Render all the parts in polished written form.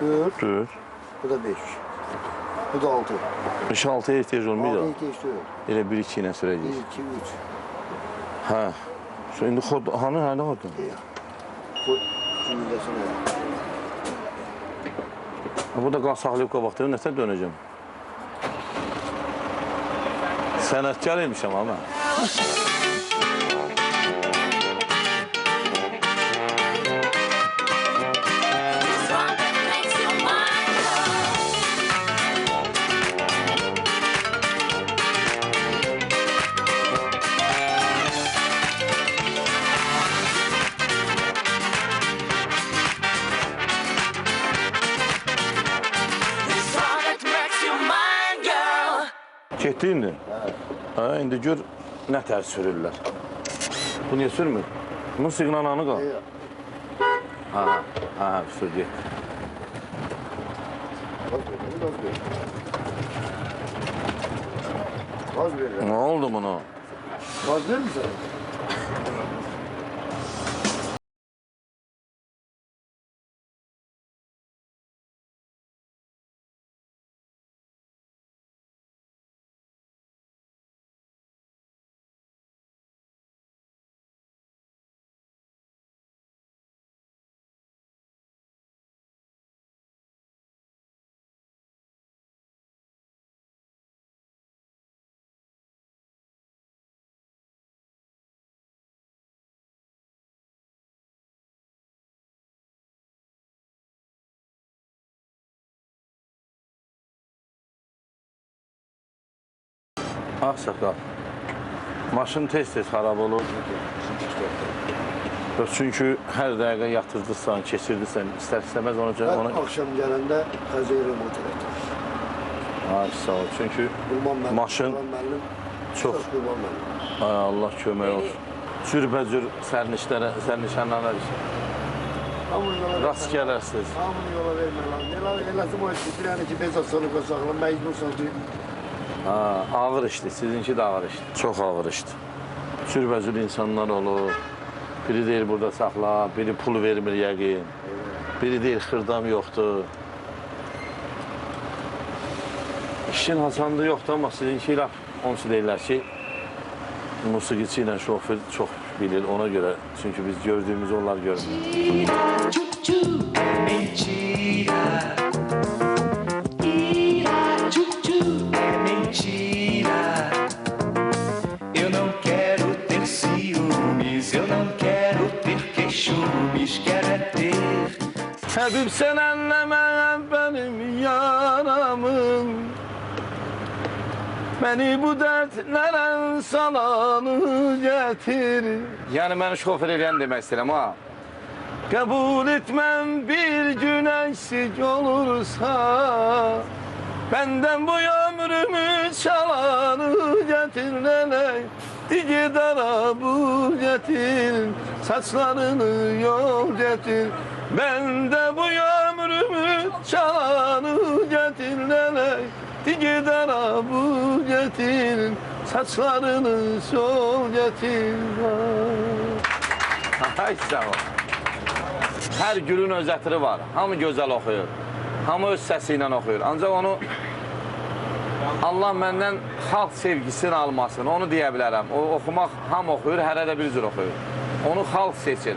4. 4. Bu da 5. Bu da 6. 6'ya ehtiyac olmuyor. 6 ihtiyaç yok. Elə 1-2 ilə 1, sürəcəyik. 2, 3. Hə. İndi xod, hanı xodun? Kod cümlesine. Burada qaz saxlayıb qabaqda nəsə dönəcəm. Sənətkar imişəm ama. Getdi indi? Hə, indi gör nə tər sürürlər. Bu niyə sürmür? Bunun siqnalanı qal. Ha, sür, get. Gaz verir. Nə oldu buna? Gaz verir mi sana? Ağsaqqal. Maşın tez-tez xarab olur. Çünki hər dəqiqə yatırdırsan, keçirdirsən, istər-istəməz ona... Ben akşam gelende kazayı remont ettim. Ay, sağ ol. Çünki maşın çox... Ay, Allah kömək olsun. Cürbəcür sərnişənlərə rast gələrsiniz. Hamını yola vermə lan. Eləsim o işi, bir ki bez asılı qasaqla, məcbursan ki... Ağır işdir, sizinki də ağır işdir. Çox ağır işdir. Cürbəcür insanlar olur. Biri deyir burada saxla, biri pul vermir yəqin. Biri deyir xırdam yoxdur. İşin hasanlığı yoxdur, amma sizinki ilə onun üçün deyirlər ki, musiqiçi ilə şoför çox bilir ona görə. Çünki biz gördüyümüzü onlar görmür. Həbib sən əlləmə benim yaramın, məni bu dərdlərən salanı gətir. Yəni məni şoför eləyən demək istəyirəm ha. Qəbul etməm bir gün əksik olursa, bəndən bu ömrümü çalanı gətir nənək. Digid arabı gətir, saçlarını yol gətir. Bəndə bu ömrümü çalanı gətir nənək. Digid arabı gətir, saçlarını sol gətir. Ay sağ ol. Hər gülün öz ətri var. Hamı gözəl oxuyur. Hamı öz səsi ilə oxuyur. Ancaq onu Allah məndən xalq sevgisini almasın. Onu deyə bilərəm. O oxumaq ham oxuyur, hərə də bir cür oxuyur. Onu xalq seçir.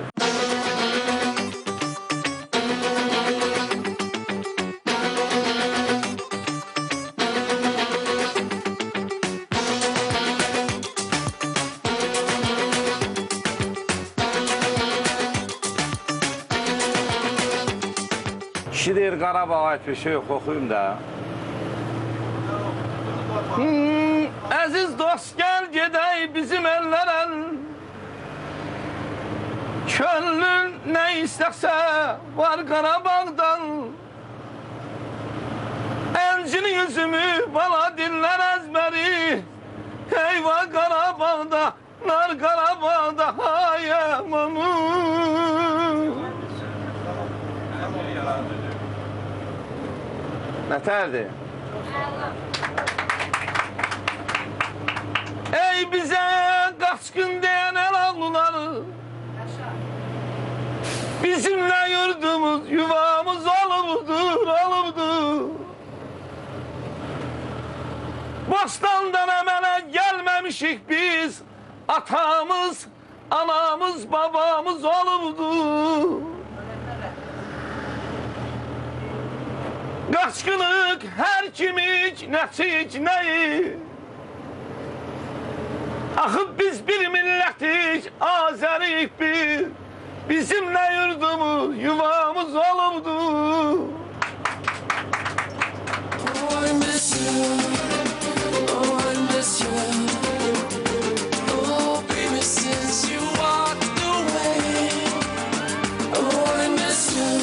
Kişi deyir, Qarabağa ait bir şey yox, oxuyum da. Əziz dost, gəl gedək bizim əllərə. Könlün nə istəqsə var Qarabağdan. Əncini yüzümü bala dinlər əzbəri. Eyvah Qarabağda, nar Qarabağda hayəmanı. Nətərdir? Ey bizə qaçqın deyən el ağlıları, bizimlə yurdumuz, yuvamız olubdur. Bostandan əmələ gəlməmişik biz. Atamız, anamız, babamız olubdu. Qaçqınıq hər kimik, nəçik, nəyi. Axı biz bir millətik, Azərik bir. Bizim nə yurdumuz, yuvamız olubdu. Oh, I miss you. Oh, I miss you. Oh, baby, since you walked away. Oh, I miss you.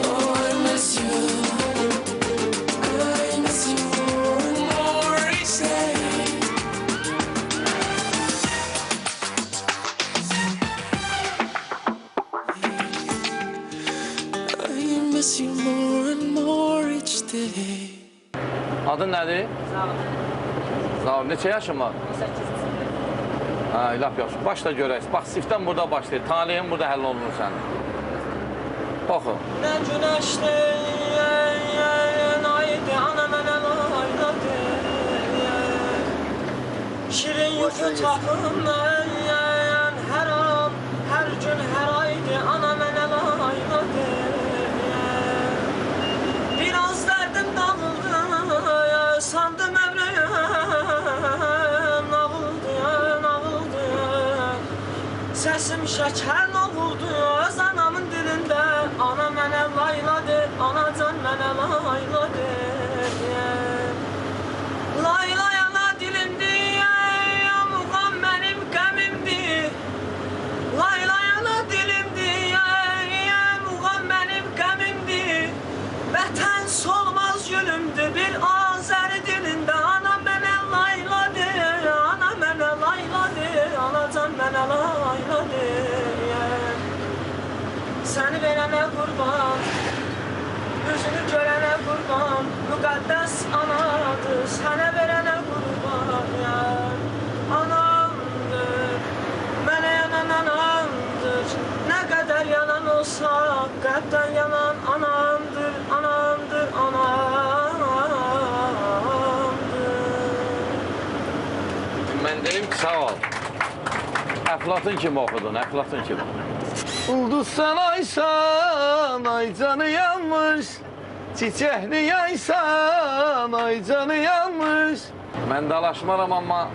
Oh, I miss you. I miss you more and more each day. I miss you more and more each day. Adın nədir? Sağ ol. Neçə yaşın var? 18. Hə, laf yaxşı. Başla görək. Bax, sifdən burada başlayır. Talihin burada həll olunur sənin. Baxın. Ne güneşli aydı ana mənə layladı. Şirin yuxu tapım hər an, hər gün, hər aydı ana mənə layladı. Biraz dərdim dağıldı, sandım ömrüm nağıldı, nağıldı. Səsim şəkər nağıldı, öz anamın dilində. Ana mənə layladı, anacan mənə layladı. Laylayana dilimdir, muğam mənim qəmimdir. Laylayana dilimdir, muğam mənim qəmimdir. Vətən solmaz gülümdür, bir Azəri dilində. Ana mənə layladı, ana mənə layladı, anacan mənə layladı. Səni verənə qurban, üzünü görənə qurban, müqəddəs anadır, sənə verənə qurban. Anamdır, mənə yanan anamdır, nə qədər yanan olsa, qəlbdən yanan anamdır, anamdır, anamdır. Mən deyim ki, sağ ol. Əflatın kimi oxudun, əflatın kimi. Ulduz sən aysan, ay canı yanmış. Çiçəkli yaysan, ay canı yanmış. Mən dalaşmaram, amma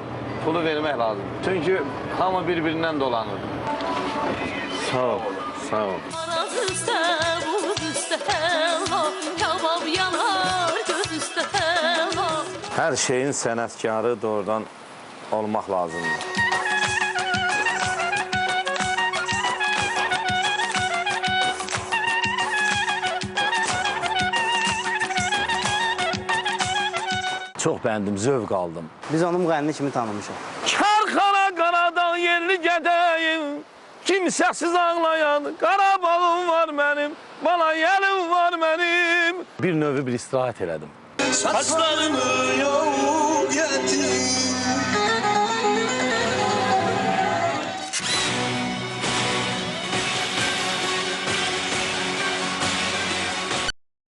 pulu vermək lazım. Çünki hamı bir-birindən dolanır. Sağ ol, sağ ol. Araz üstə, buz üstə helva, kabab yanar, göz üstə helva. Hər şeyin sənətkarı doğrudan olmaq lazımdır. Çox bəyəndim, zövq aldım. Biz onu müğənni kimi tanımışıq. Karxana qaradan yerli gədəyim, kimsəsiz ağlayan Qarabağım var mənim, bana yerim var mənim. Bir növü bir istirahət elədim. Saçlarını yol